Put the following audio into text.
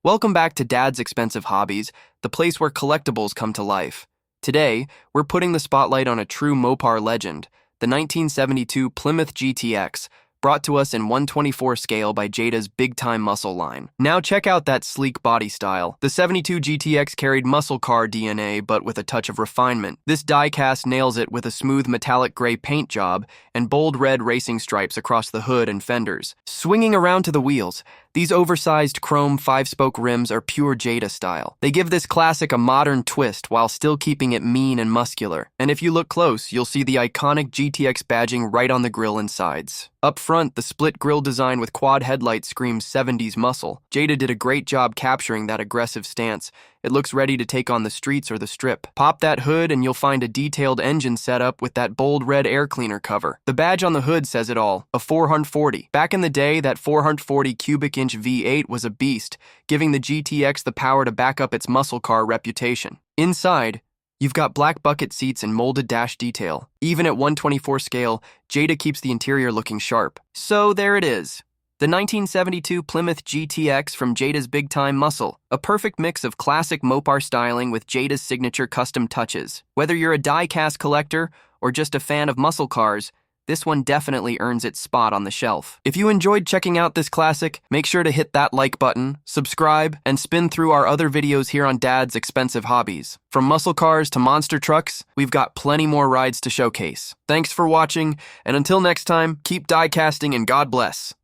Welcome back to Dad's Expensive Hobbies, the place where collectibles come to life. Today, we're putting the spotlight on a true Mopar legend, the 1972 Plymouth GTX, brought to us in 1/24 scale by Jada's Big Time Muscle line. Now check out that sleek body style. The 72 GTX carried muscle car DNA, but with a touch of refinement. This diecast nails it with a smooth metallic gray paint job and bold red racing stripes across the hood and fenders. Swinging around to the wheels, these oversized chrome 5-spoke rims are pure Jada style. They give this classic a modern twist while still keeping it mean and muscular. And if you look close, you'll see the iconic GTX badging right on the grille and sides. Up front, the split grille design with quad headlights screams 70s muscle. Jada did a great job capturing that aggressive stance. It looks ready to take on the streets or the strip. Pop that hood and you'll find a detailed engine setup with that bold red air cleaner cover. The badge on the hood says it all, a 440. Back in the day, that 440 cubic inch V8 was a beast, giving the GTX the power to back up its muscle car reputation. Inside, you've got black bucket seats and molded dash detail. Even at 1/24 scale, Jada keeps the interior looking sharp. So there it is. The 1972 Plymouth GTX from Jada's Big Time Muscle. A perfect mix of classic Mopar styling with Jada's signature custom touches. Whether you're a die-cast collector or just a fan of muscle cars, this one definitely earns its spot on the shelf. If you enjoyed checking out this classic, make sure to hit that like button, subscribe, and spin through our other videos here on Dad's Expensive Hobbies. From muscle cars to monster trucks, we've got plenty more rides to showcase. Thanks for watching, and until next time, keep die casting and God bless.